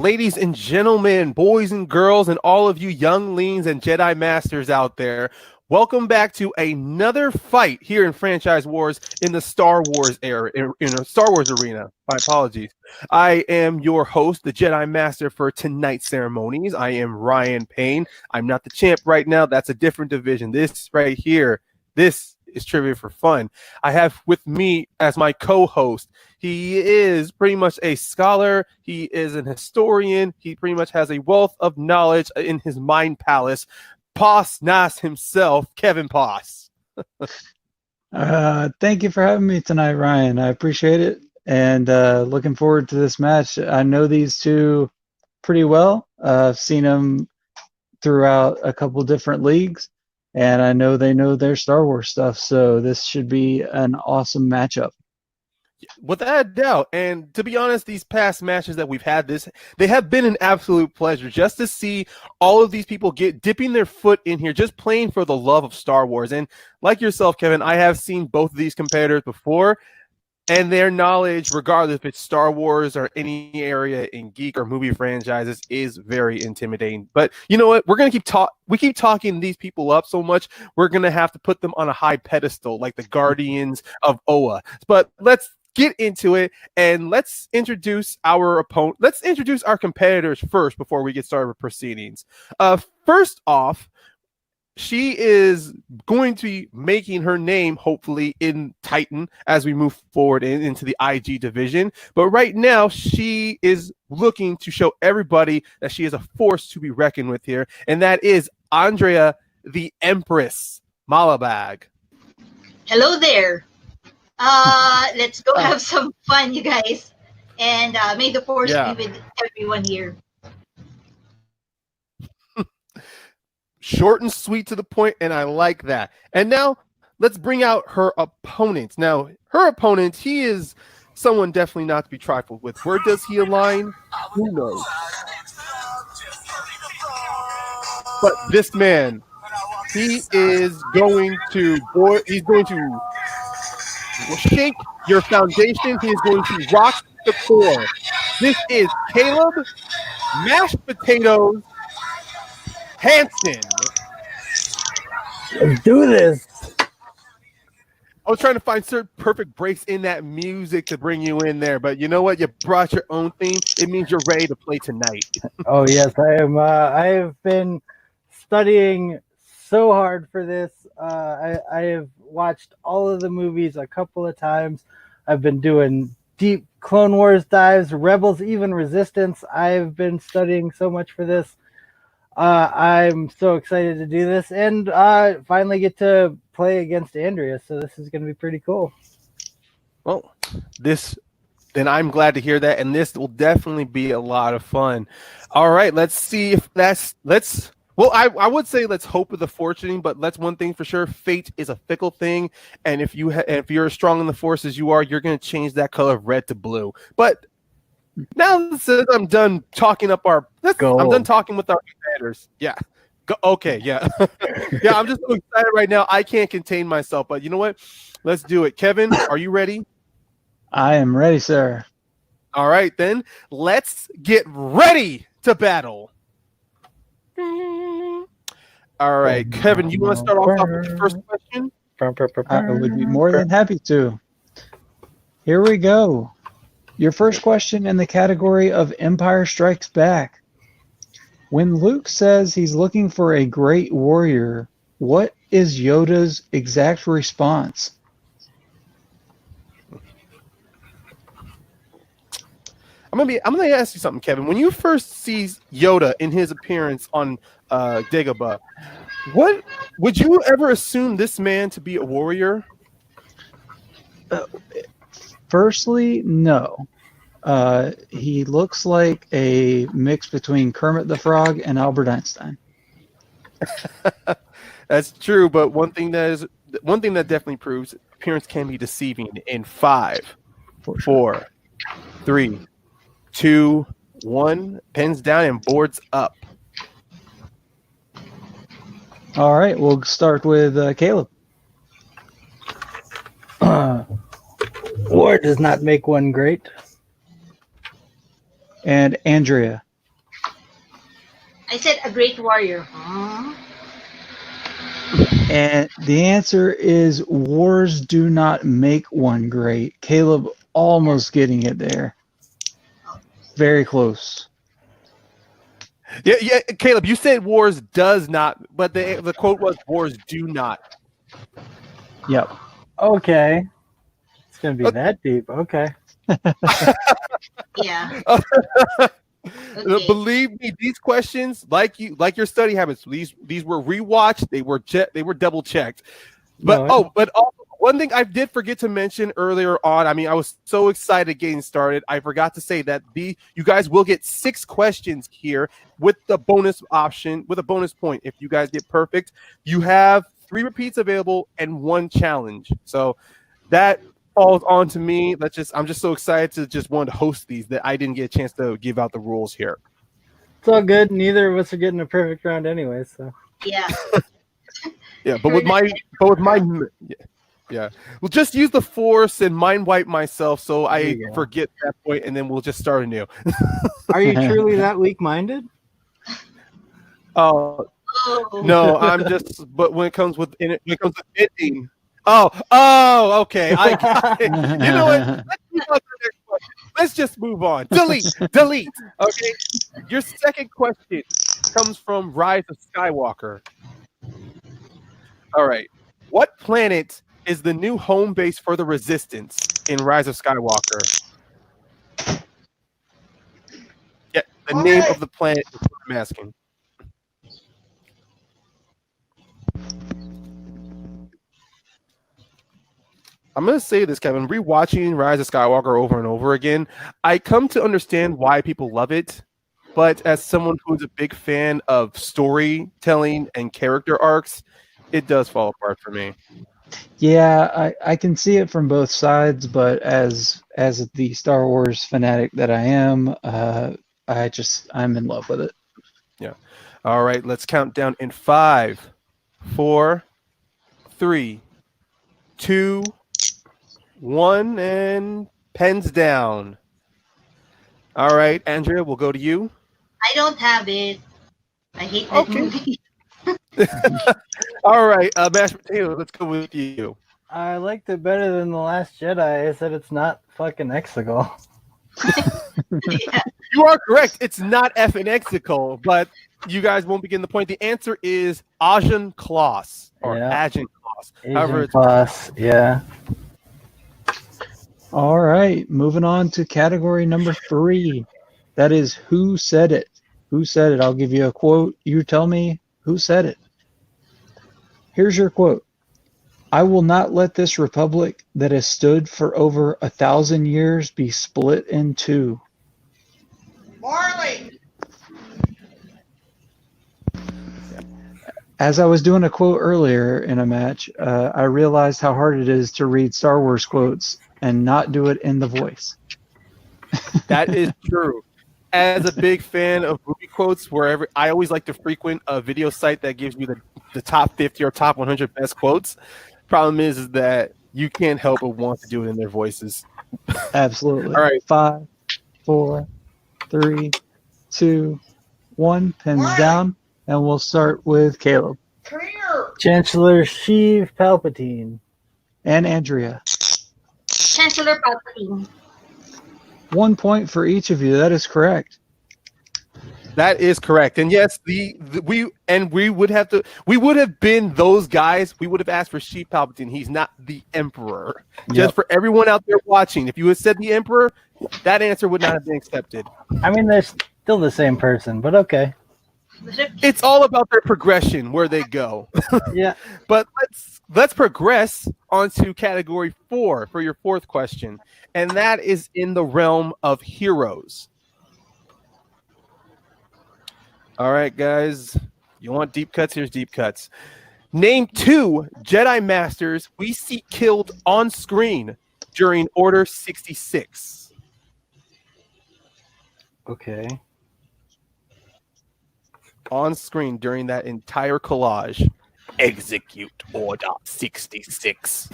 Ladies and gentlemen, boys and girls, and all of you younglings and Jedi Masters out there, welcome back to another fight here in Franchise Wars in the Star Wars era, in a Star Wars arena. My apologies. I am your host, the Jedi Master for tonight's ceremonies. I am Ryan Payne. I'm not the champ right now. That's a different division. This right here, this is Trivia for Fun. I have with me as my co-host, he is pretty much a scholar. He is an historian. He pretty much has a wealth of knowledge in his mind palace. Poss Nass himself, Kevin Poss. Thank you for having me tonight, Ryan. I appreciate it. And looking forward to this match. I know these two pretty well. I've seen them throughout a couple different leagues. And I know they know their Star Wars stuff. So this should be an awesome matchup. Without a doubt. And to be honest, these past matches that we've had, they have been an absolute pleasure just to see all of these people dipping their foot in here, just playing for the love of Star Wars. And like yourself, Kevin, I have seen both of these competitors before, and their knowledge, regardless if it's Star Wars or any area in geek or movie franchises, is very intimidating. But you know what? We're gonna keep talking these people up so much, we're gonna have to put them on a high pedestal, like the Guardians of Oa. But let's get into it, and let's introduce our opponent. Let's introduce our competitors first before we get started with proceedings. First off, she is going to be making her name, hopefully, in Titan as we move forward into the IG division. But right now, she is looking to show everybody that she is a force to be reckoned with here, and that is Andrea, the Empress Malabag. Hello there. Let's go have some fun, you guys. And may the force be with everyone here. Short and sweet to the point, and I like that. And now let's bring out her opponent. Now, her opponent, he is someone definitely not to be trifled with. Where does he align? Who knows? But this man, he's going to shake your foundation. He is going to rock the core. This is Caleb Mashed Potatoes Hansen. Let's do this. I was trying to find certain perfect breaks in that music to bring you in there, but you know what? You brought your own theme. It means you're ready to play tonight. Oh yes, I am. I have been studying so hard for this. I have watched all of the movies a couple of times. I've been doing deep Clone Wars dives, Rebels, even Resistance. I've been studying so much for this. I'm so excited to do this and finally get to play against Andrea. So this is going to be pretty cool. Well, then I'm glad to hear that, and this will definitely be a lot of fun. All right, let's see if Well, I would say let's hope with the fortune, but that's one thing for sure. Fate is a fickle thing, and if you're as strong in the force as you are, you're going to change that color of red to blue. But now that I'm done talking up I'm done talking with our competitors. Yeah. Okay. Yeah. Yeah. I'm just so excited right now. I can't contain myself. But you know what? Let's do it. Kevin, are you ready? I am ready, sir. All right, then let's get ready to battle. All right, Kevin, you want to start off with the first question? I would be more than happy to. Here we go. Your first question in the category of Empire Strikes Back. When Luke says he's looking for a great warrior, what is Yoda's exact response? I'm gonna ask you something, Kevin. When you first see Yoda in his appearance on Dagobah, what would you ever assume this man to be a warrior? Firstly, no. He looks like a mix between Kermit the Frog and Albert Einstein. That's true, but one thing that definitely proves appearance can be deceiving. In 5, 4, 3, 2, 1, pens down and boards up. All right, we'll start with Caleb. War does not make one great. And Andrea. I said a great warrior. Huh? And the answer is wars do not make one great. Caleb almost getting it there. Very close. Yeah, Caleb, you said wars does not, but the quote was wars do not. Yep. Okay. It's gonna be that deep. Okay. Yeah. Okay. Believe me, these questions, like your study habits, these were rewatched. They were double checked. But but also, one thing I did forget to mention earlier on. I mean, I was so excited getting started. I forgot to say that you guys will get 6 questions here with the bonus option, with a bonus point. If you guys get perfect, you have 3 repeats available and 1 challenge. So that falls on to me. I'm just so excited to just want to host these that I didn't get a chance to give out the rules here. It's all good. Neither of us are getting a perfect round anyway, so. Yeah. Yeah, but with my yeah, we'll just use the force and mind wipe myself so I forget that point, and then we'll just start anew. Are you truly that weak-minded? Oh no, I'm just. But when it comes with ending. Oh, okay. I got it. You know what? Let's move on to the next question. Let's just move on. Delete. Okay. Your second question comes from Rise of Skywalker. All right. What planet is the new home base for the Resistance in Rise of Skywalker? Yeah, the name of the planet is what I'm asking. I'm going to say this, Kevin. Rewatching Rise of Skywalker over and over again, I come to understand why people love it. But as someone who's a big fan of storytelling and character arcs, it does fall apart for me. Yeah, I can see it from both sides, but as the Star Wars fanatic that I am, I'm in love with it. Yeah. All right, let's count down in 5, 4, 3, 2, 1, and pens down. All right, Andrea, we'll go to you. I don't have it. I hate that movie. All right, mashed potato, let's go with you. I liked it better than The Last Jedi. I said it's not fucking Exegol. Yeah. You are correct. It's not F and Exegol, but you guys won't be getting the point. The answer is Ajan Kloss or Agent Kloss. However, it's Kloss, yeah. All right, moving on to category number 3. That is who said it. Who said it? I'll give you a quote. You tell me who said it. Here's your quote. I will not let this republic that has stood for over 1,000 years be split in 2. Marley! As I was doing a quote earlier in a match, I realized how hard it is to read Star Wars quotes and not do it in the voice. That is true. As a big fan of movie quotes, I always like to frequent a video site that gives me the top 50 or top 100 best quotes. Problem is that you can't help but want to do it in their voices. Absolutely. All right. 5, 4, 3, 2, 1. Pens down, and we'll start with Caleb. Come here! Chancellor Sheev Palpatine. And Andrea. Chancellor Palpatine. 1 point for each of you. That is correct. That is correct. And yes, we would have been those guys. We would have asked for Sheev Palpatine. He's not the Emperor. Yep. Just for everyone out there watching, if you had said the Emperor, that answer would not have been accepted. I mean, they're still the same person, but okay. It's all about their progression, where they go. Yeah. But let's progress onto category 4 for your 4th question, and that is in the realm of heroes. All right, guys, you want deep cuts? Here's deep cuts. Name 2 Jedi Masters we see killed on screen during Order 66. Okay. On screen during that entire collage. Execute Order 66.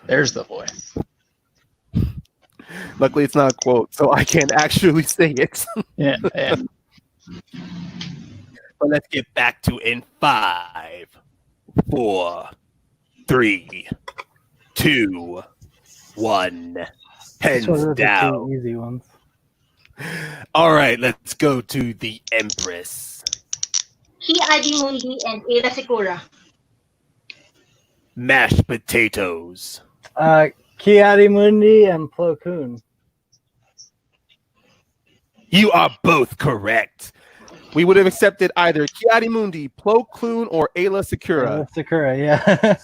There's the voice. Luckily, it's not a quote, so I can't actually say it. Yeah. But let's get back to in 5, 4, 3, 2, 1. These Pens are the down. two easy ones. All right, let's go to the Empress. Ki Adimundi and Ada Sikura. Mashed potatoes. Kiarimundi and Plo Koon. You are both correct. We would have accepted either Kiarimundi, Plo Koon, or Ayla Sakura. Sakura, yeah.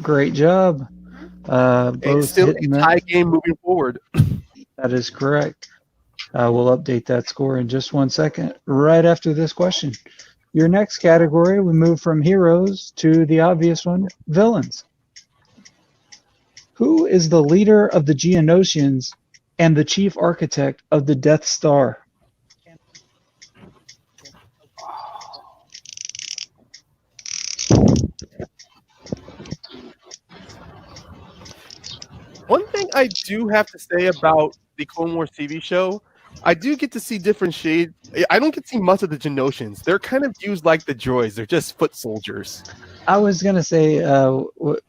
Great job. It's Both still a hitting tie that. game moving forward. That is correct. We'll update that score in just 1 second, right after this question. Your next category, we move from heroes to the obvious one, villains. Who is the leader of the Geonosians and the chief architect of the Death Star? One thing I do have to say about the Clone Wars TV show, I do get to see different shades. I don't get to see much of the Genosians. They're kind of used like the droids. They're just foot soldiers. I was gonna say,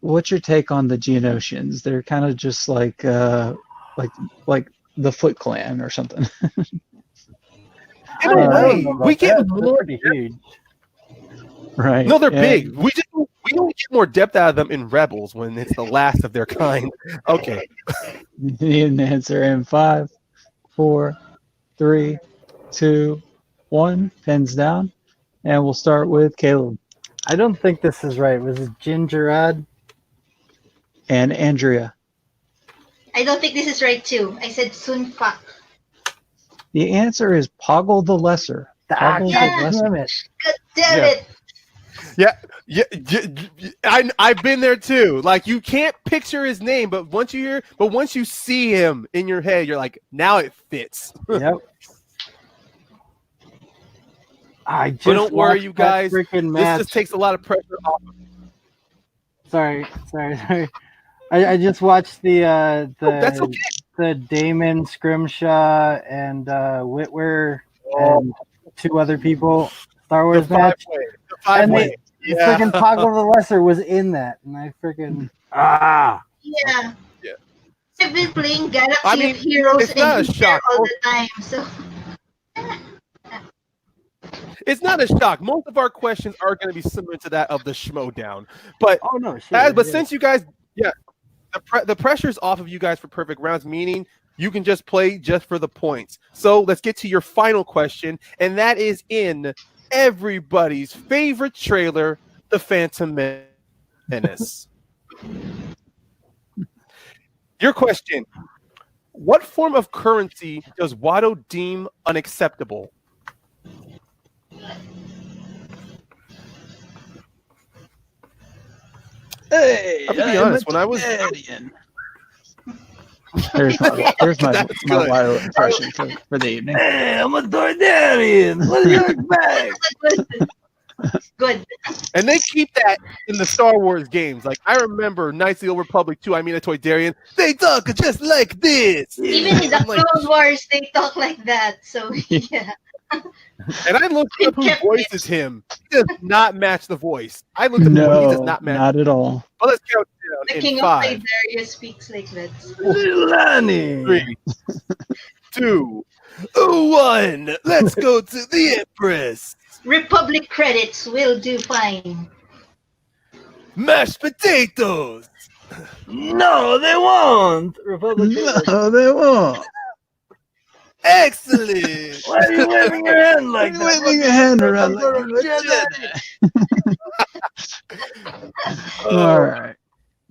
what's your take on the Geonosians? They're kind of just like the Foot Clan or something. In a way, we get They're more. pretty huge. Right. No, they're And big. We only get more depth out of them in Rebels when it's the last of their kind. Okay. you need an answer in 5, 4, 3, 2, 1. Pens down, and we'll start with Caleb I don't think this is right. Was it Gingerad? and Andrea. I don't think this is right too. I said Sun Fa. The answer is Poggle the Lesser. Poggle yeah. the Lesser. Damn it. God damn Yeah. it. I've been there too. Like, you can't picture his name, but once you see him in your head, you're like, now it fits. Yep. I just But don't worry, watched you that guys. freaking This match. just takes a lot of pressure off. Sorry. I just watched the That's okay. the Damon Scrimshaw and Whitwer and 2 other people Star The Wars match. five And way. Freaking Poggle the Lesser was in that, and I freaking Yeah. Yeah. I've been playing Galaxy I mean, of Heroes it's not a and Gear shock. all the time. So It's not a shock. Most of our questions are going to be similar to that of the Schmodown. But oh no, shit. but since you guys, the pressure's off of you guys for perfect rounds, meaning you can just play just for the points. So let's get to your final question, and that is in everybody's favorite trailer, The Phantom Menace. Your question: what form of currency does Watto deem unacceptable? Hey, I'm gonna be honest. When I was there's my That's my good. Watto impression for the evening. Hey, I'm a Toydarian. What do you expect? good. And they keep that in the Star Wars games. Like, I remember Knights of the Old Republic 2, I mean a Toydarian, they talk just like this. Even in the I'm like, Clone Wars, they talk like that. So yeah. and I looked up who voices him. He does not match the voice. I looked up the voice. He does not match. Not at all. But let's count The down King in of 5, Siberia speaks like that. Lani. 3, 2, 1. Let's go to the Empress. Republic credits will do fine. Mashed potatoes. No, they won't. Republic. No, they won't. Excellent. Why are you waving your hand like that? Waving your hand around like all right.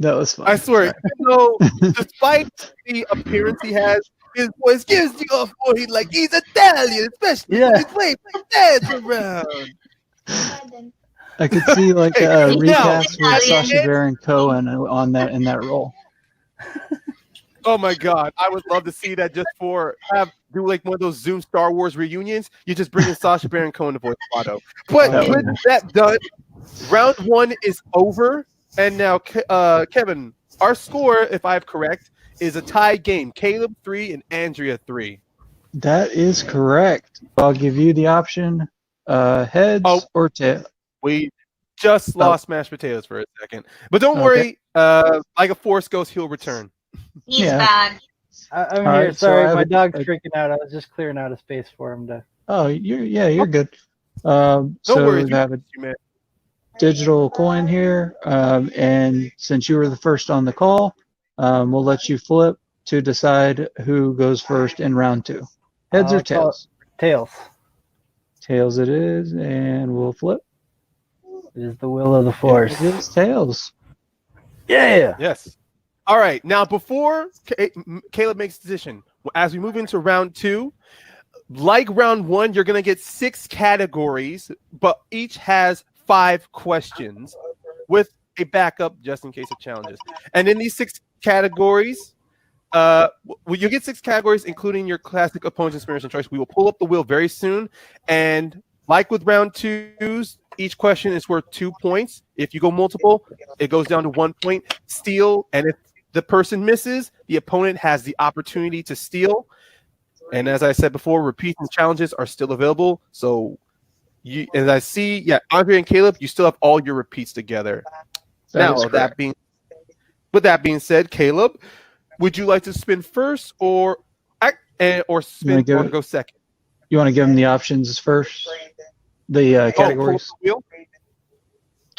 That was fun. I swear, even though, despite the appearance he has, his voice gives you off for him like he's Italian, especially when he's waving his hands around. I could see like a Hey, recast now- with Sacha Baron Cohen on that in that role. Oh my God, I would love to see that just do like one of those Zoom Star Wars reunions. You just bring in Sacha Baron Cohen to voice Watto. But with that done, round 1 is over, and now Kevin, our score, if I have correct, is a tie game. Caleb 3 and Andrea 3. That is correct. I'll give you the option Heads Oh. or tail? We just lost mashed potatoes for a second. But don't worry, like a force ghost, he'll return. He's back. I'm All here. right, so Sorry, I have my a- dog's freaking out. I was just clearing out a space for him to. Oh, you're good. No So worries. we have a digital coin here, and since you were the first on the call, we'll let you flip to decide who goes first in round 2. Heads or tails? Tails. Tails it is, and we'll flip. It is the will of the force. It is tails. Yeah. Yes. All right. Now, before Caleb makes a decision, as we move into round 2, like round 1, you're going to get 6 categories, but each has 5 questions with a backup just in case of challenges. And in these 6 categories, you get 6 categories, including your classic opponent's experience and choice. We will pull up the wheel very soon. And like with round 2s, each question is worth 2 points. If you go multiple, it goes down to 1 point. Steal, and if the person misses, the opponent has the opportunity to steal. And as I said before, repeats and challenges are still available. So, as I see, Andrea and Caleb, you still have all your repeats together. With that being said, Caleb, would you like to spin first or go second? You want to give them the options first? The categories? Wheel?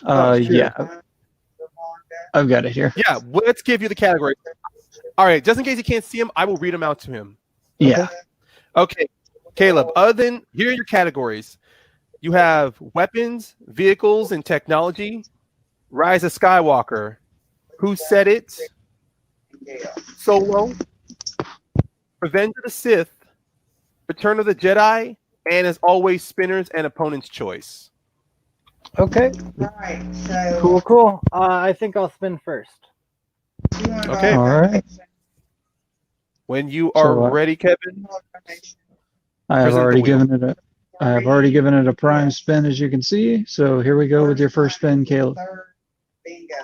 Sure. Yeah. I've got it here. Yeah, let's give you the categories. All right, just in case you can't see them, I will read them out to him. Yeah. Okay, Caleb, here are your categories. You have weapons, vehicles, and technology, Rise of Skywalker, Who Said It, Solo, Revenge of the Sith, Return of the Jedi, and as always, spinners and opponent's choice. Okay. All right. So Cool. I think I'll spin first. Okay. All right. When you are ready, Kevin. I have already given it a prime spin, as you can see. So here we go with your first spin, Caleb. Bingo.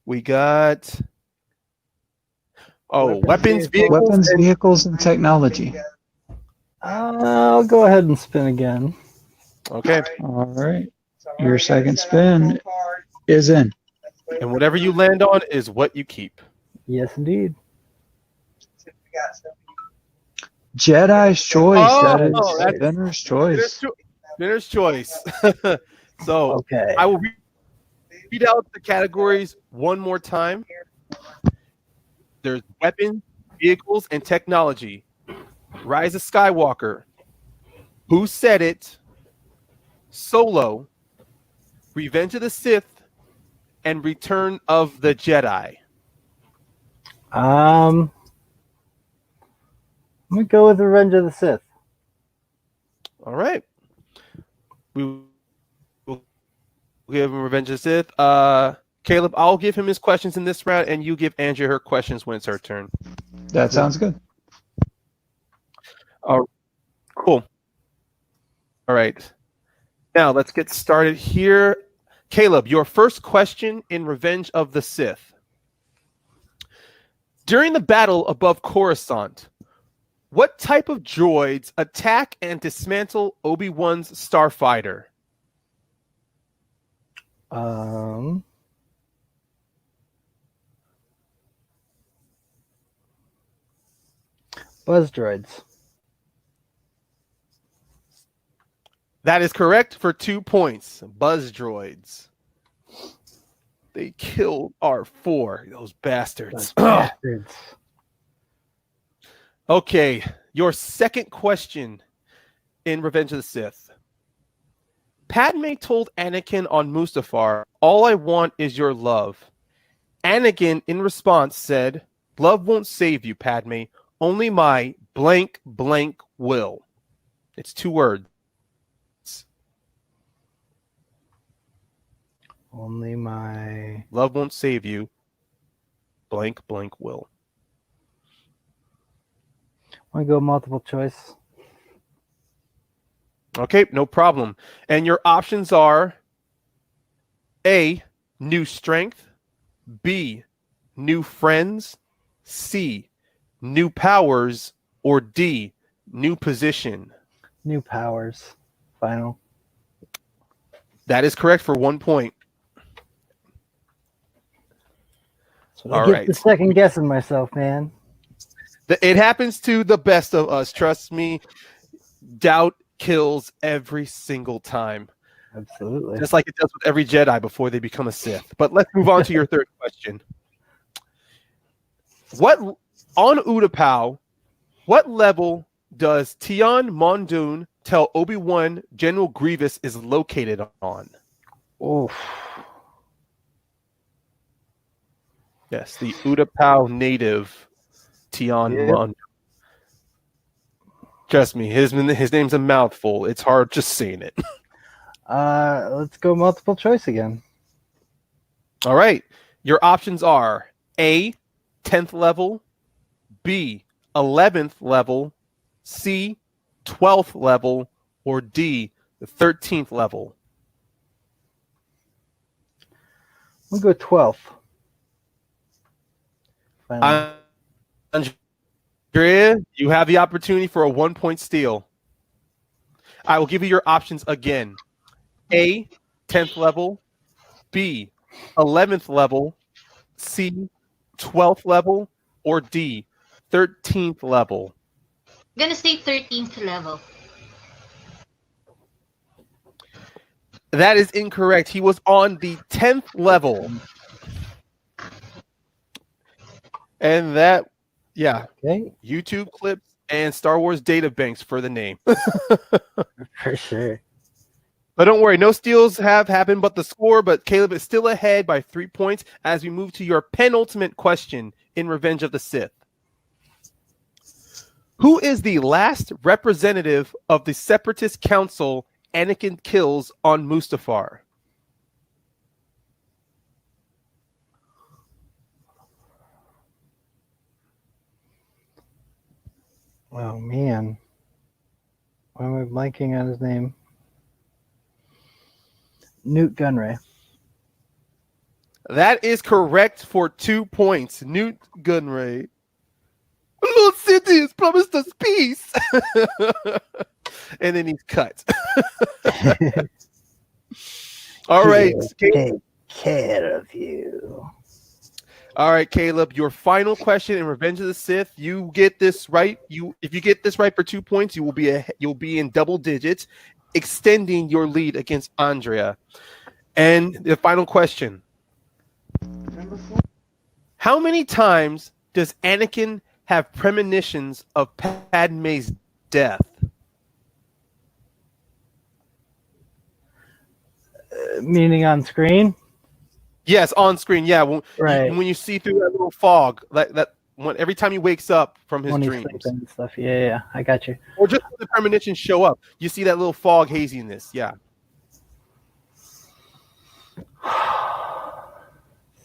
We got weapons, vehicles, and technology. I'll go ahead and spin again. Okay. All right. Your second spin is in. And whatever you land on is what you keep. Yes, indeed. Jedi's choice. That is that's Spinner's choice. Spinner's choice. So Okay. I will read out the categories one more time. There's weapons, vehicles, and technology. Rise of Skywalker. Who Said It? Solo. Revenge of the Sith. And Return of the Jedi. I'm gonna go with Revenge of the Sith. All right. We will give him Revenge of the Sith. Caleb, I'll give him his questions in this round, and you give Andrea her questions when it's her turn. That sounds good. Cool. All right. Now let's get started here. Caleb, your first question in Revenge of the Sith. During the battle above Coruscant, what type of droids attack and dismantle Obi-Wan's starfighter? Buzz droids. That is correct for 2 points. Buzz droids. They killed R4, those bastards. Bastards. Okay, your second question in Revenge of the Sith. Padme told Anakin on Mustafar, "All I want is your love." Anakin, in response, said, "Love won't save you, Padme. Only my blank blank will." It's 2 words. Only my Love won't save you. Blank blank will. want to go multiple choice. Okay, no problem. And your options are A, new strength, B, new friends, C, new powers, or D, new position? New powers. Final. That is correct for 1 point. So All I get right. the second guessing myself, man. It happens to the best of us. Trust me. Doubt kills every single time. Absolutely. Just like it does with every Jedi before they become a Sith. But let's move on to your third question. On Utapau, what level does Tian Mondoon tell Obi-Wan General Grievous is located on? Oof. Yes, the Utapau native Tian Mondoon. Trust me, his name's a mouthful. It's hard just saying it. Let's go multiple choice again. All right. Your options are A, 10th level, B, 11th level, C, 12th level, or D, the 13th level. We'll go 12th. Finally. Andrea, you have the opportunity for a 1-point steal. I will give you your options again. A, 10th level, B, 11th level, C, 12th level, or D, 13th level. I'm gonna say 13th level. That is incorrect. He was on the 10th level. And that, yeah, Okay, YouTube clips and Star Wars data banks for the name. for sure. But don't worry, no steals have happened, but Caleb is still ahead by 3 points as we move to your penultimate question in Revenge of the Sith. Who is the last representative of the Separatist Council Anakin kills on Mustafar? Oh man, why am I blanking on his name? Newt Gunray. That is correct for 2 points. Newt Gunray. Lord Sidious promised us peace. And then he's cut. All right. Take care of you. All right, Caleb, your final question in Revenge of the Sith. You get this right. If you get this right for 2 points, you'll be in double digits, extending your lead against Andrea. And the final question. Number 4. How many times does Anakin have premonitions of Padme's death? Meaning on screen? Yes, on screen. Yeah, Right. when you see through that little fog, every time he wakes up from his When he's dreams, sleeping and stuff. Yeah, I got you. or just when the premonitions show up, you see that little fog haziness. Yeah. It's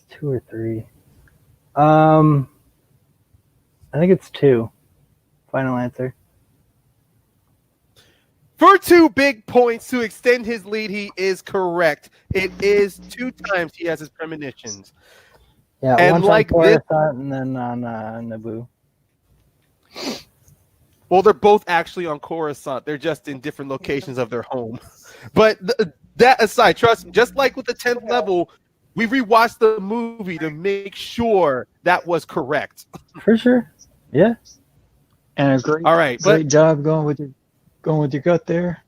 2 or 3. I think it's 2. Final answer. For 2 big points to extend his lead, he is correct. It is 2 times he has his premonitions. Yeah, And once like on this- Coruscant and then on Naboo. Well, they're both actually on Coruscant. They're just in different locations of their home. But that aside, trust me, just like with the 10th level, we rewatched the movie to make sure that was correct. For sure. Yeah. And a great, All right, great job going with your gut there.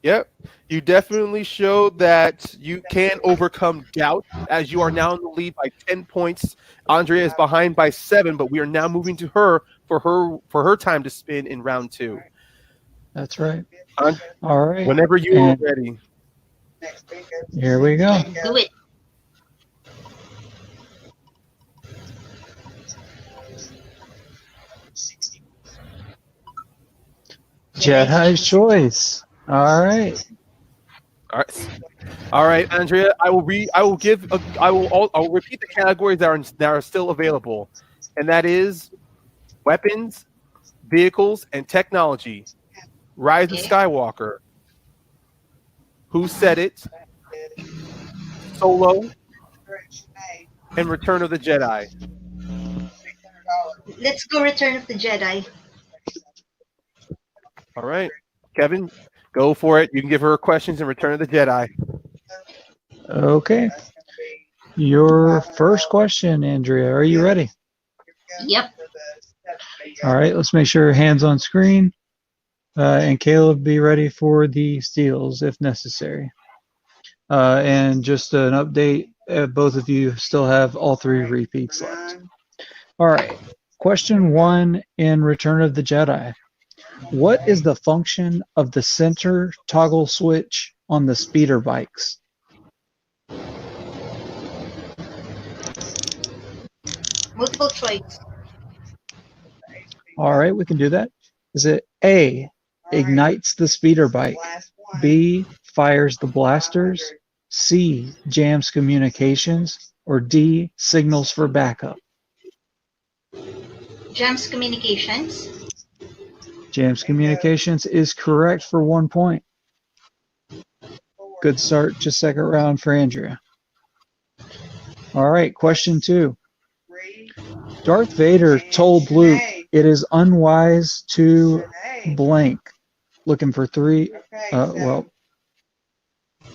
Yep. You definitely showed that you can overcome doubt, as you are now in the lead by 10 points. Andrea is behind by 7, but we are now moving to her for her time to spin in round 2. That's right. All right. Whenever you are ready. Here we go. Do it. Jedi's choice. All right. All right, Andrea. I will repeat the categories that are still available, and that is weapons, vehicles, and technology. Rise of Skywalker. Who Said It? Solo, and Return of the Jedi. Let's go Return of the Jedi. All right, Kevin, go for it. You can give her questions in Return of the Jedi. Okay. Your first question, Andrea. Are you ready? Yep. All right. Let's make sure hands on screen. And Caleb, be ready for the steals if necessary. And just an update, both of you still have all 3 repeats left. All right. Question 1 in Return of the Jedi. What is the function of the center toggle switch on the speeder bikes? Multiple choice. All right, we can do that. Is it A, ignites the speeder bike, B, fires the blasters, C, jams communications, or D, signals for backup? Jams communications. Jams communications is correct for 1 point. Good start to second round for Andrea. All right, question 2. Darth Vader told Luke it is unwise to blank. Looking for 3.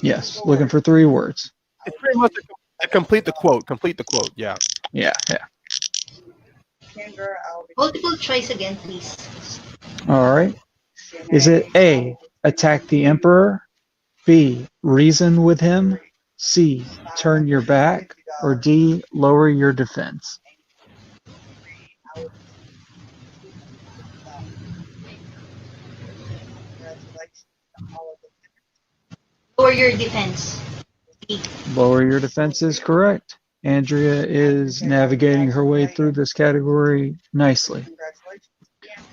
Yes, looking for 3 words. It's pretty much a complete the quote. Complete the quote. Yeah. Yeah. Multiple choice again, please. All right. Is it A, attack the Emperor, B, reason with him, C, turn your back, or D, lower your defense? Lower your defense. Lower your defense is correct. Andrea is navigating her way through this category nicely.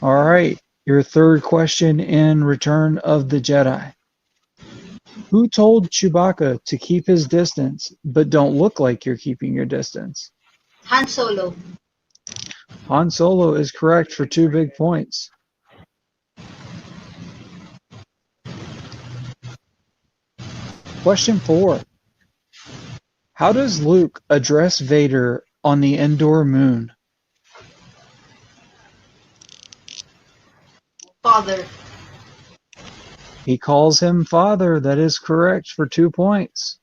All right. Your third question in Return of the Jedi. Who told Chewbacca to keep his distance, but don't look like you're keeping your distance? Han Solo. Han Solo is correct for 2 big points. Question 4. How does Luke address Vader on the Endor moon? Father. He calls him father. That is correct for 2 points.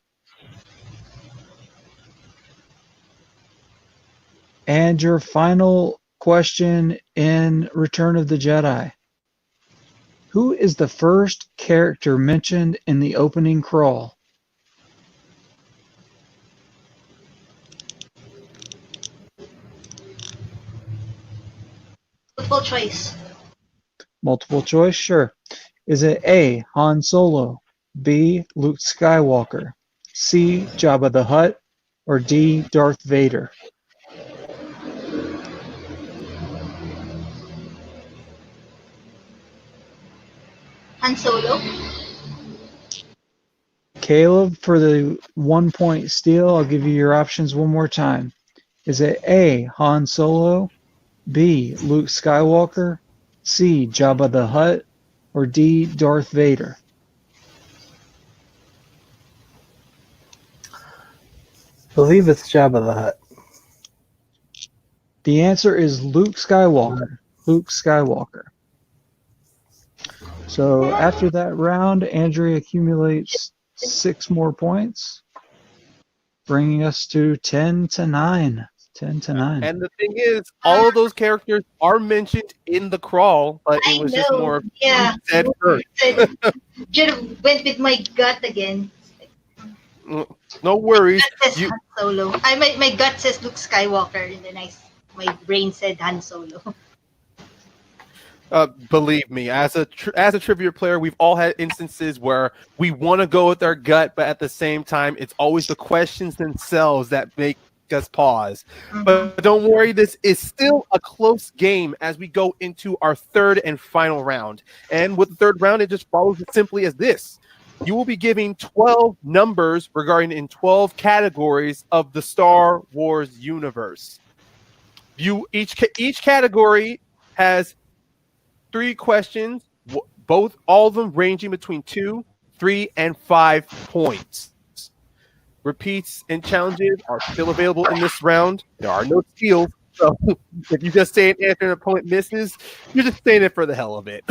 And your final question in Return of the Jedi. Who is the first character mentioned in the opening crawl? Multiple choice. Multiple choice, sure. Is it A, Han Solo, B, Luke Skywalker, C, Jabba the Hutt, or D, Darth Vader? Han Solo. Caleb, for the 1 point steal, I'll give you your options one more time. Is it A, Han Solo, B, Luke Skywalker, C, Jabba the Hutt, or D, Darth Vader? I believe it's Jabba the Hutt. The answer is Luke Skywalker. Luke Skywalker. So after that round, Andrea accumulates 6 more points, bringing us to 10-9. 10-9. And the thing is, all of those characters are mentioned in the crawl, but it was just more of said first. Should have went with my gut again. No worries. My gut says Han Solo. My gut says Luke Skywalker, and then my brain said Han Solo. Believe me, as a trivia player, we've all had instances where we want to go with our gut, but at the same time, it's always the questions themselves that make us pause. Mm-hmm. But don't worry, this is still a close game as we go into our third and final round. And with the third round, it just follows as simply as this. You will be giving 12 numbers regarding in 12 categories of the Star Wars universe. Each category has 3 questions, all of them ranging between 2, 3, and 5 points. Repeats and challenges are still available in this round. There are no steals, so if you just say an answer and an opponent misses, you're just saying it for the hell of it.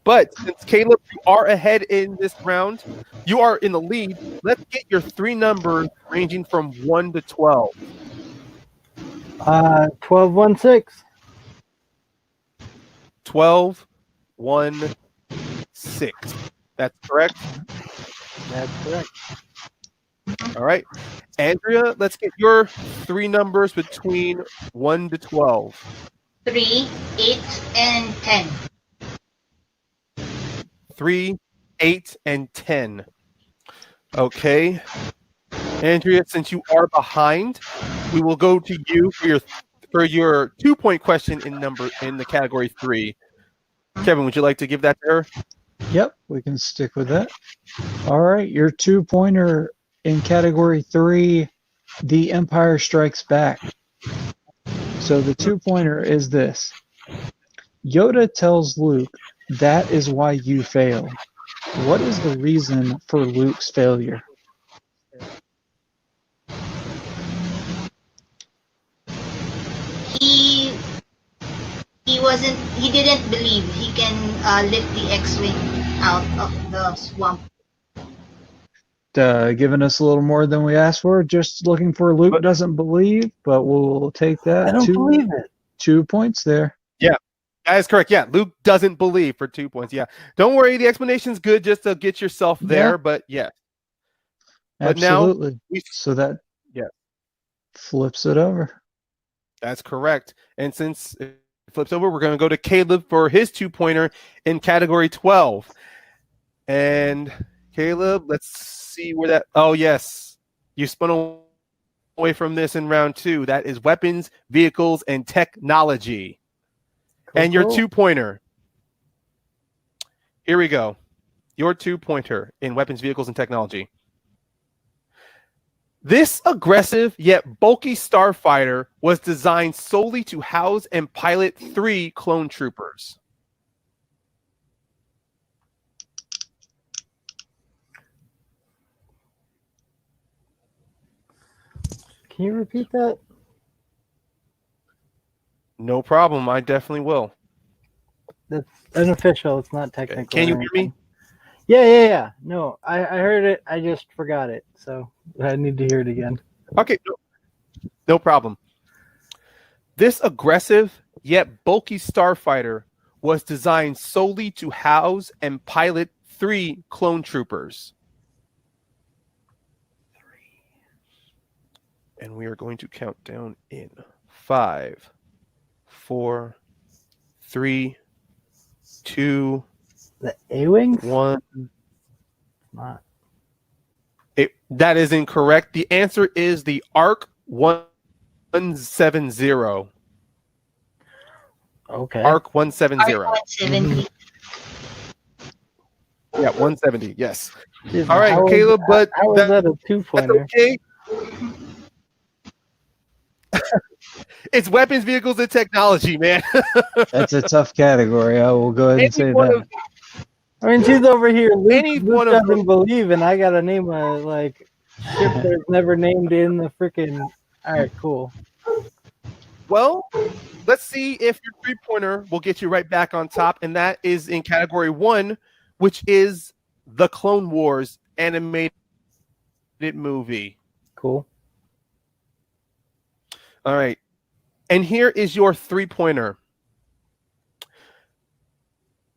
But since Caleb, you are ahead in this round, you are in the lead. Let's get your 3 numbers ranging from 1 to 12. 12, 1, 6. 12, 1, 6. That's correct. That's correct. All right. Andrea, let's get your 3 numbers between 1 to 12. 3, 8, and 10. 3, 8, and 10. Okay. Andrea, since you are behind, we will go to you for your 2-point question in the category 3. Kevin, would you like to give that to her? Yep, we can stick with that. All right, your 2-pointer in category 3, The Empire Strikes Back. So the 2-pointer is this. Yoda tells Luke, "That is why you fail." What is the reason for Luke's failure? He didn't believe he can lift the X-Wing out of the swamp. Giving us a little more than we asked for. Just looking for Luke doesn't believe, but we'll take that. I don't believe it. 2 points there. Yeah, that is correct. Yeah, Luke doesn't believe for 2 points. Yeah, don't worry. The explanation's good just to get yourself there. Yeah. But yeah, Absolutely. But now so that yeah, flips it over. that's correct. And since it flips over, we're going to go to Caleb for his 2-pointer in category 12. And Caleb, let's see where that. Oh yes, you spun away from this in round 2. That is weapons, vehicles, and technology. Cool, and your cool. 2-pointer. Here we go. Your 2-pointer in weapons, vehicles, and technology. This aggressive yet bulky starfighter was designed solely to house and pilot 3 clone troopers. Can you repeat that? No problem. I definitely will. That's unofficial. It's not technical. Can you or hear anything. me? Yeah. No, I heard it. I just forgot it. So I need to hear it again. Okay. No problem. This aggressive yet bulky starfighter was designed solely to house and pilot 3 clone troopers. And we are going to count down in 5, 4, 3, 2, The A-Wings? 1. Not. That is incorrect. The answer is the ARC 170. Okay. ARC 170. Art 170. Yeah, 170. Yes. Jeez, All right, how Caleb, but how was that a that's 2-pointer? okay. It's weapons, vehicles, and technology, man. That's a tough category. I will go ahead and say Any one that. of- I mean, she's over here. Any Luke one of doesn't them. believe, and I got to name a ship that's never named in the freaking. All right, cool. Well, let's see if your 3-pointer will get you right back on top, and that is in category 1, which is the Clone Wars animated movie. Cool. All right. And here is your 3-pointer.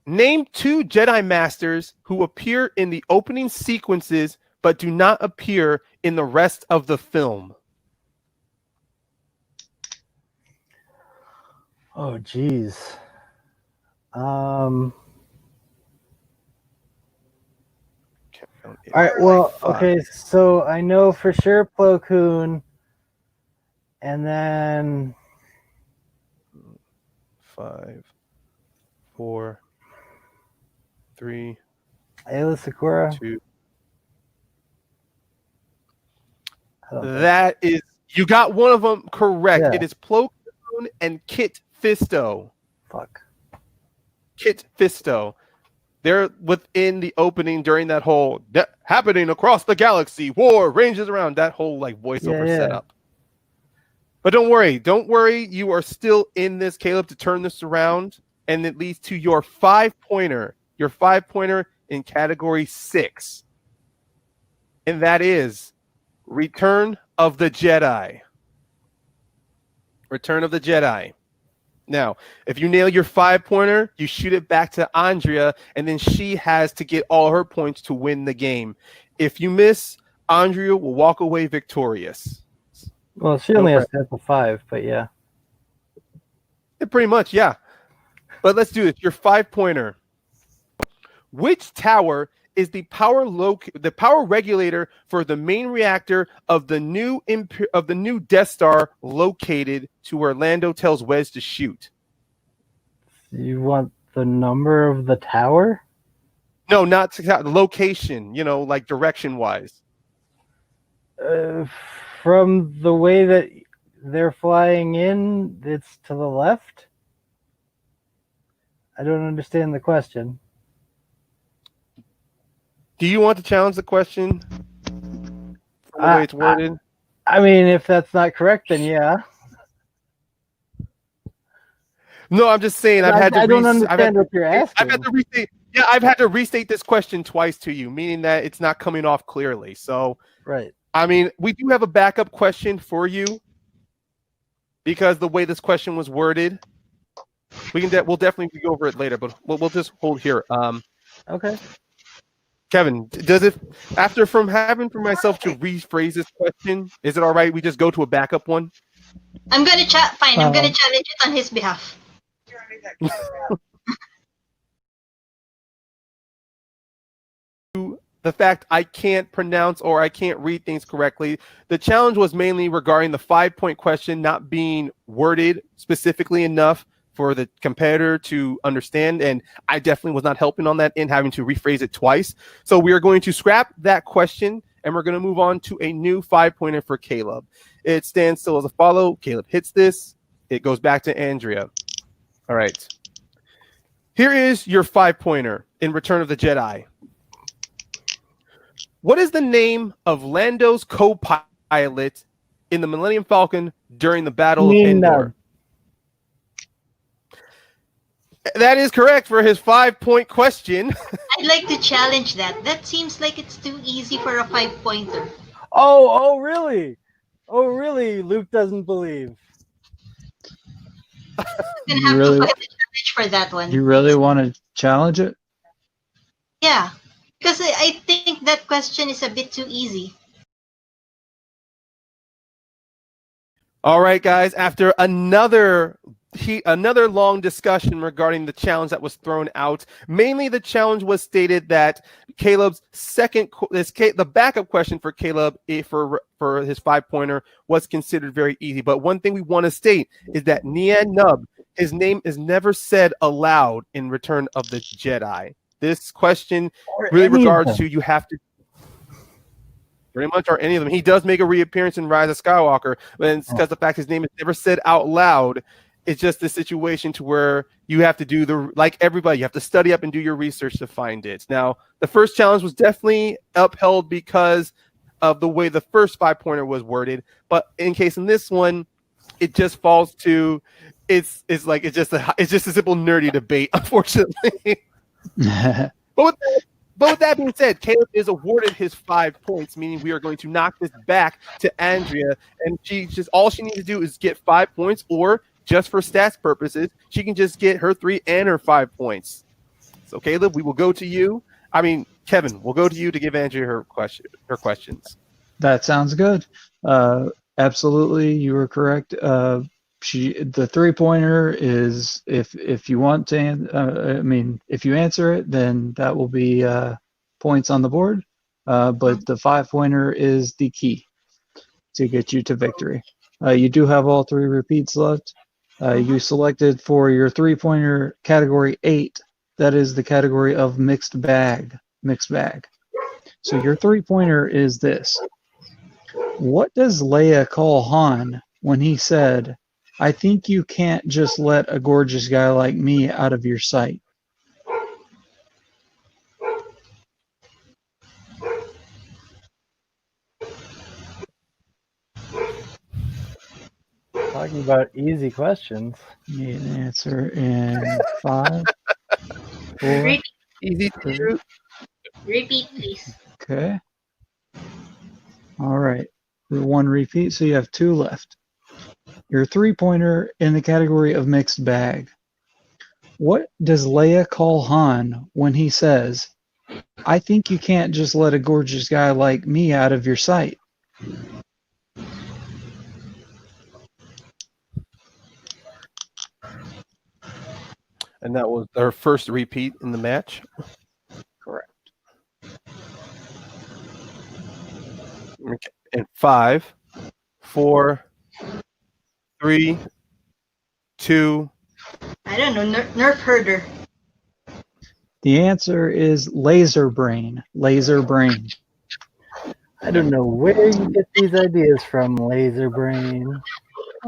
Name 2 Jedi Masters who appear in the opening sequences but do not appear in the rest of the film. Oh, geez. All right. Well, okay. So I know for sure Plo Koon, and then 5, 4, 3, Ayla Sakura. 2. I don't know. That is, you got one of them correct. Yeah. It is Plo Koon and Kit Fisto. Fuck. Kit Fisto. They're within the opening during that whole happening across the galaxy, war ranges around, that whole voiceover setup. But don't worry. You are still in this, Caleb, to turn this around. and it leads to your 5-pointer. Your 5-pointer in category 6. And that is Return of the Jedi. Return of the Jedi. Now, if you nail your 5-pointer, you shoot it back to Andrea, and then she has to get all her points to win the game. If you miss, Andrea will walk away victorious. Well, she only has to hit the 5, but yeah. Pretty much, yeah. But let's do this. Your 5-pointer. Which tower is the power regulator for the main reactor of the new Death Star located to where Lando tells Wedge to shoot? You want the number of the tower? No, not the location, like direction-wise. From the way that they're flying in, it's to the left? I don't understand the question. Do you want to challenge the question from the way it's worded? I mean, if that's not correct, then yeah. No, I'm just saying. I don't understand what you're asking. I've had to restate this question twice to you, meaning that it's not coming off clearly. So, right. I mean, we do have a backup question for you because the way this question was worded. We'll definitely go over it later, but we'll just hold here. Okay. Kevin, from having for myself to rephrase this question, is it all right? We just go to a backup one. I'm gonna fine. I'm gonna challenge it on his behalf. The fact I can't pronounce or I can't read things correctly. The challenge was mainly regarding the 5-point question not being worded specifically enough for the competitor to understand, and I definitely was not helping on that in having to rephrase it twice. So we are going to scrap that question, and we're going to move on to a new 5-pointer for Caleb. It stands still as a follow. Caleb hits this. It goes back to Andrea. All right. Here is your 5-pointer in Return of the Jedi. What is the name of Lando's co-pilot in the Millennium Falcon during the Battle of Endor? That is correct for his 5-point question. I'd like to challenge that. That seems like it's too easy for a 5-pointer. Oh, really? Oh, really? Luke doesn't believe. I'm gonna have to find a challenge for that one. You really want to challenge it? Yeah, because I think that question is a bit too easy. All right, guys. After another long discussion regarding the challenge that was thrown out. Mainly, the challenge was stated that Caleb's the backup question for Caleb for his 5-pointer was considered very easy. But one thing we want to state is that Nian Nub, his name is never said aloud in Return of the Jedi. This question really regards to you have to. Pretty much, or any of them. He does make a reappearance in Rise of Skywalker, but it's because the fact his name is never said out loud. It's just the situation to where you have to do like everybody, you have to study up and do your research to find it. Now, the first challenge was definitely upheld because of the way the first 5-pointer was worded. But in this one, it just falls to it's just a simple nerdy debate, unfortunately. But with that being said, Caleb is awarded his 5 points, meaning we are going to knock this back to Andrea, and all she needs to do is get 5 points, or just for stats purposes, she can just get her 3 and her 5 points. So, Caleb, we will go to you. Kevin, we'll go to you to give Andrea her questions. That sounds good. Absolutely, you were correct. The 3-pointer is if you want to, if you answer it, then that will be points on the board. But the 5-pointer is the key to get you to victory. You do have all 3 repeats left. You selected for your 3-pointer category 8. That is the category of mixed bag. So your 3-pointer is this. What does Leia call Han when he said, "I think you can't just let a gorgeous guy like me out of your sight"? Talking about easy questions. Need an answer in 5, 4, Repeat, Easy to 3. shoot. repeat, please. Okay. All right. 1 repeat, so you have 2 left. Your 3-pointer in the category of mixed bag. What does Leia call Han when he says, "I think you can't just let a gorgeous guy like me out of your sight"? And that was their first repeat in the match. Correct. Okay. And 5, 4, 3, 2. I don't know. Nerf herder. The answer is laser brain. Laser brain. I don't know where you get these ideas from, Laser Brain.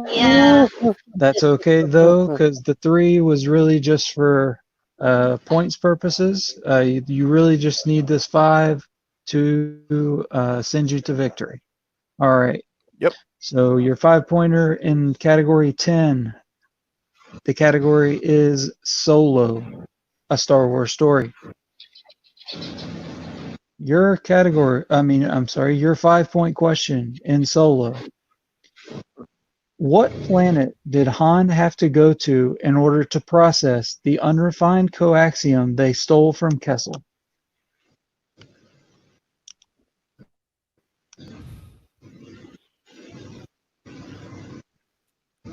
Yeah. That's okay though, because the 3 was really just for points purposes. You really just need this 5 to send you to victory. All right. Yep. So your 5-pointer in category 10. The category is Solo, a Star Wars story. Your 5-point question in Solo. What planet did Han have to go to in order to process the unrefined coaxium they stole from Kessel?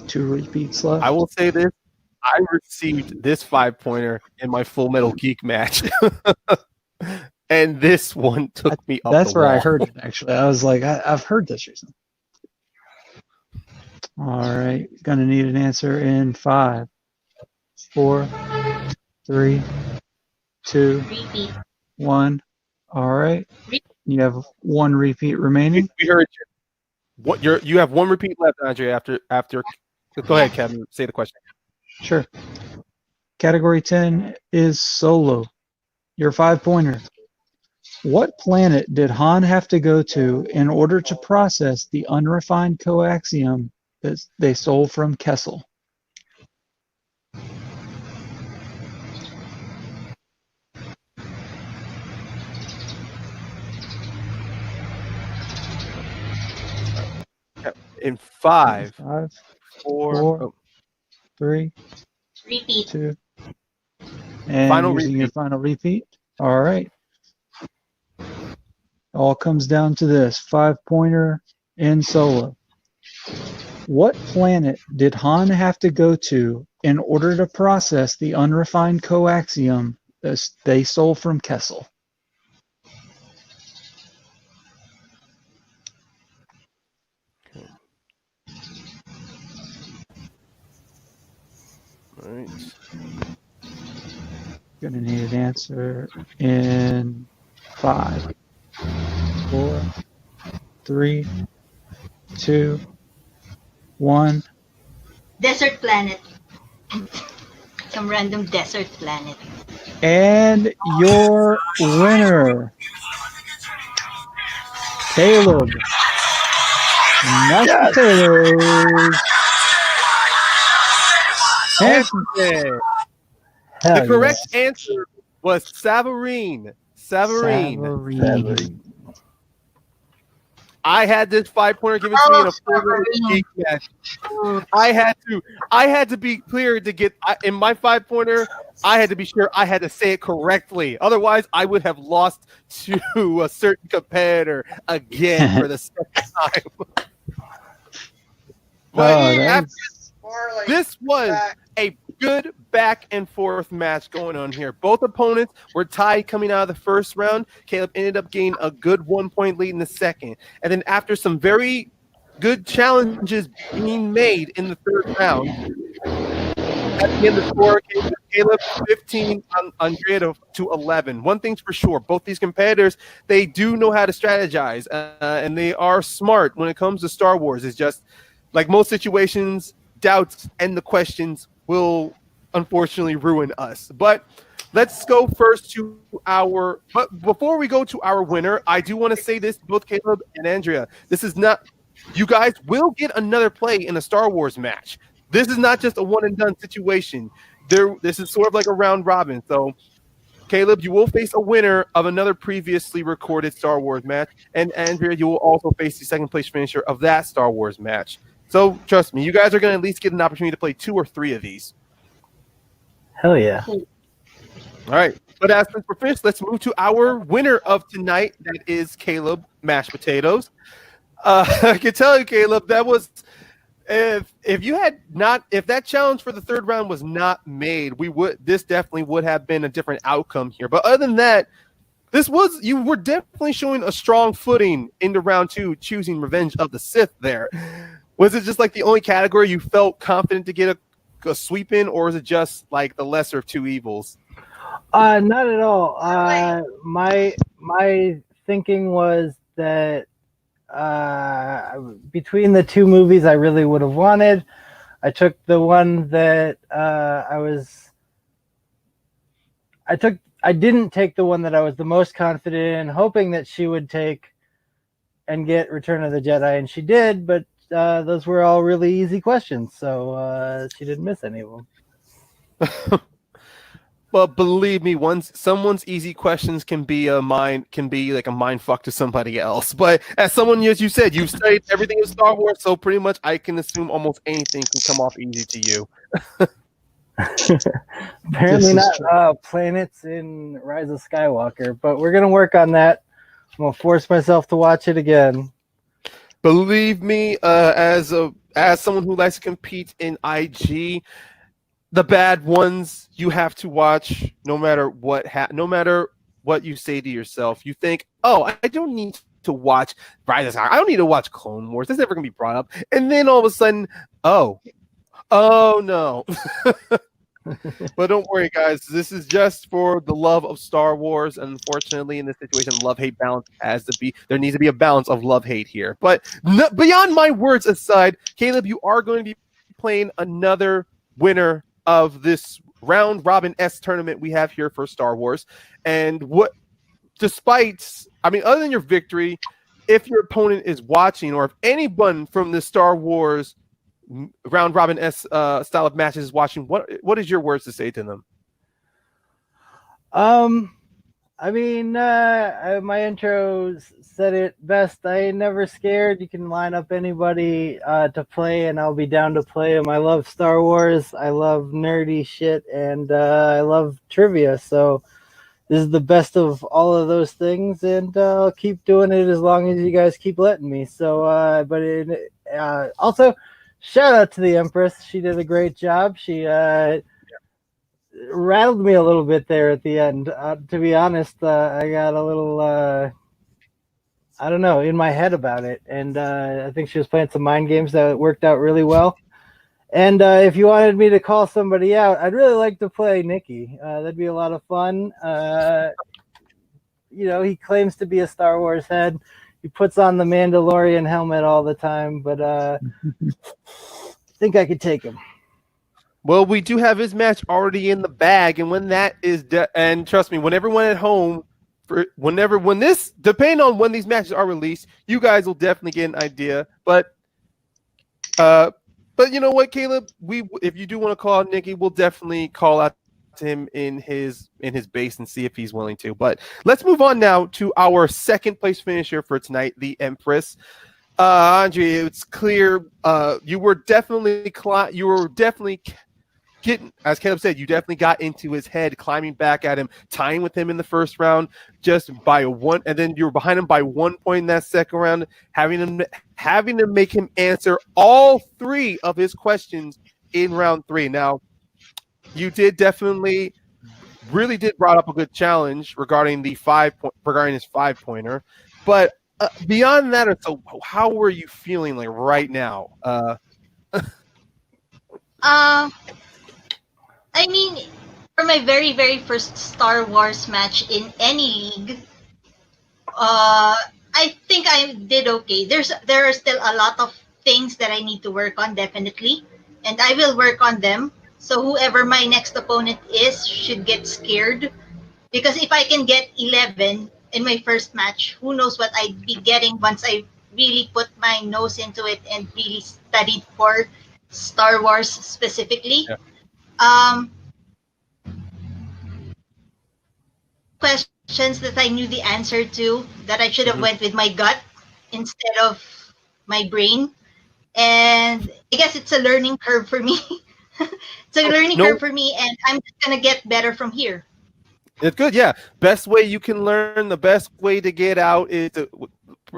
Two repeats left. I will say this. I received this 5-pointer in my Full Metal Geek match. And this one took me up That's the where I wall. heard it, actually. I was like, I've heard this recently. All right. Going to need an answer in 5, 4, 3, 2, Repeat. 1. All right. You have 1 repeat remaining. We heard you. What you have 1 repeat left, Andrea. After. Go ahead, Kevin. Say the question. Sure. Category 10 is Solo. Your 5-pointer. What planet did Han have to go to in order to process the unrefined coaxium that they stole from Kessel? In 5, 5, 4. 4, 3, Repeat. 2, and Final using your repeat. final repeat. All right. All comes down to this 5-pointer in Solo. What planet did Han have to go to in order to process the unrefined coaxium that they stole from Kessel? All right. Gonna need an answer in 5, 4, 3, 2, 1. Desert planet. Some random desert planet. And your winner, Caleb. Mashed potatoes. Answer. Hell The correct answer was Savarine. Savarine. Savarine. I had this 5-pointer given to me in a Full Metal Geek match. I had to be clear to get in my 5-pointer. I had to be sure I had to say it correctly. Otherwise, I would have lost to a certain competitor again for the second time. But this was a good back and forth match going on here. Both opponents were tied coming out of the first round. Caleb ended up gaining a good 1-point lead in the second. And then after some very good challenges being made in the third round, at the end of the score, Caleb 15, Andrea to 11. One thing's for sure, both these competitors, they do know how to strategize, and they are smart when it comes to Star Wars. It's just, like most situations, doubts and the questions will unfortunately ruin us. But let's go first to but before we go to our winner, I do want to say this to both Caleb and Andrea. This is not you guys will get another play in a Star Wars match. This is not just a one and done situation. This is sort of like a round robin. So, Caleb, you will face a winner of another previously recorded Star Wars match, and Andrea, you will also face the second place finisher of that Star Wars match. So, trust me, you guys are going to at least get an opportunity to play 2 or 3 of these. Hell yeah. All right. But as for finished, let's move to our winner of tonight. That is Caleb Mashed Potatoes. I can tell you, Caleb, that was if you had not if that challenge for the third round was not made, this definitely would have been a different outcome here. But other than that, you were definitely showing a strong footing into round 2, choosing Revenge of the Sith there. Was it just like the only category you felt confident to get a sweep in, or is it just like the lesser of two evils? Not at all. My thinking was that between the two movies I really would have wanted, I took the one that I didn't take the one that I was the most confident in, hoping that she would take and get Return of the Jedi, and she did, but those were all really easy questions, so she didn't miss any of them. But believe me, someone's easy questions can be like a mind fuck to somebody else. But as someone, as you said, you've studied everything in Star Wars, so pretty much I can assume almost anything can come off easy to you. Apparently not planets in Rise of Skywalker, but we're gonna work on that. I'm gonna force myself to watch it again. Believe me, as someone who likes to compete in IG, the bad ones you have to watch no matter what you say to yourself. You think, oh, I don't need to watch Rise of Skywalker. I don't need to watch Clone Wars. That's never gonna be brought up. And then all of a sudden, oh no. But don't worry, guys. This is just for the love of Star Wars. Unfortunately, in this situation, love-hate balance has to be. There needs to be a balance of love-hate here. But beyond my words aside, Caleb, you are going to be playing another winner of this round robin tournament we have here for Star Wars. And other than your victory, if your opponent is watching, or if anyone from the Star Wars round robin style of matches is watching, what is your words to say to them? My intro said it best. I ain't never scared. You can line up anybody to play, and I'll be down to play them. I love Star Wars. I love nerdy shit, and I love trivia. So this is the best of all of those things, and I'll keep doing it as long as you guys keep letting me. So, also, shout out to the Empress. She did a great job. She rattled me a little bit there at the end. To be honest, I got a little, I don't know, in my head about it. And I think she was playing some mind games that worked out really well. And if you wanted me to call somebody out, I'd really like to play Nikki. That'd be a lot of fun. He claims to be a Star Wars head. He puts on the Mandalorian helmet all the time, but I think I could take him. Well, we do have his match already in the bag, and when that is and trust me, when everyone at home, depending on when these matches are released, you guys will definitely get an idea. But you know what, Caleb? If you do want to call out Nikki, we'll definitely call out to him in his base and see if he's willing to. But let's move on now to our second place finisher for tonight, the Empress. Andrea, it's clear you were definitely getting, as Caleb said, you definitely got into his head, climbing back at him, tying with him in the first round just by one, and then you were behind him by 1 point in that second round, having to make him answer all 3 of his questions in round 3. Now, you really did brought up a good challenge regarding his 5-pointer, but beyond that, so how were you feeling like right now? For my very, very first Star Wars match in any league, I think I did okay. There are still a lot of things that I need to work on, definitely, and I will work on them. So whoever my next opponent is should get scared, because if I can get 11 in my first match, who knows what I'd be getting once I really put my nose into it and really studied for Star Wars specifically. Yeah. Um, questions that I knew the answer to that I should have Mhm. went with my gut instead of my brain. And I guess it's a learning curve for me. It's a learning No, curve for me, and I'm just gonna get better from here. it's good. Yeah. Best way you can learn, the best way to get out is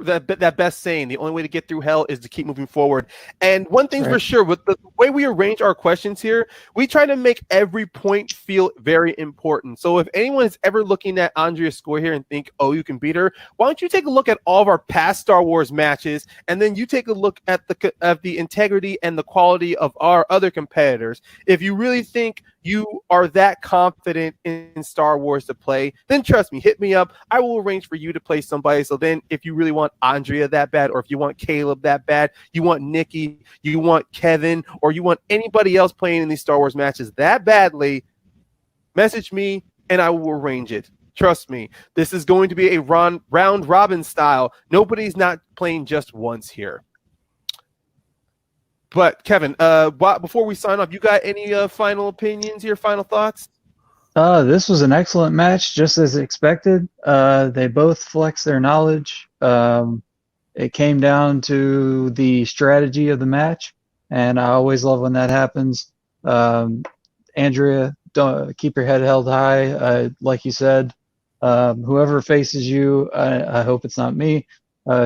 that best saying, the only way to get through hell is to keep moving forward. And one thing's Right. for sure, with the way we arrange our questions here, we try to make every point feel very important. So if anyone is ever looking at Andrea's score here and think, oh, you can beat her, why don't you take a look at all of our past Star Wars matches, and then you take a look at the integrity and the quality of our other competitors. If you really think you are that confident in Star Wars to play, then trust me, hit me up. I will arrange for you to play somebody. So then if you really want Andrea that bad, or if you want Caleb that bad, you want Nikki, you want Kevin, or you want anybody else playing in these Star Wars matches that badly, message me and I will arrange it. Trust me, this is going to be a round robin style. Nobody's not playing just once here. But Kevin, before we sign off, you got any final opinions here, final thoughts? This was an excellent match, just as expected. They both flexed their knowledge. It came down to the strategy of the match, and I always love when that happens. Andrea, don't keep your head held high. Like you said, whoever faces you, I hope it's not me,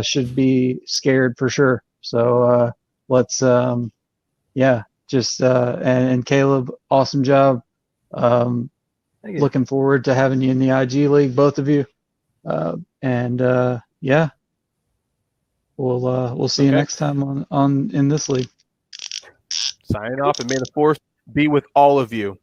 should be scared for sure. So let's, yeah, just and Caleb, awesome job. Thank you. Looking forward to having you in the IG League, both of you. Yeah, we'll see you Okay. next time on in this league. Signing off, and may the force be with all of you.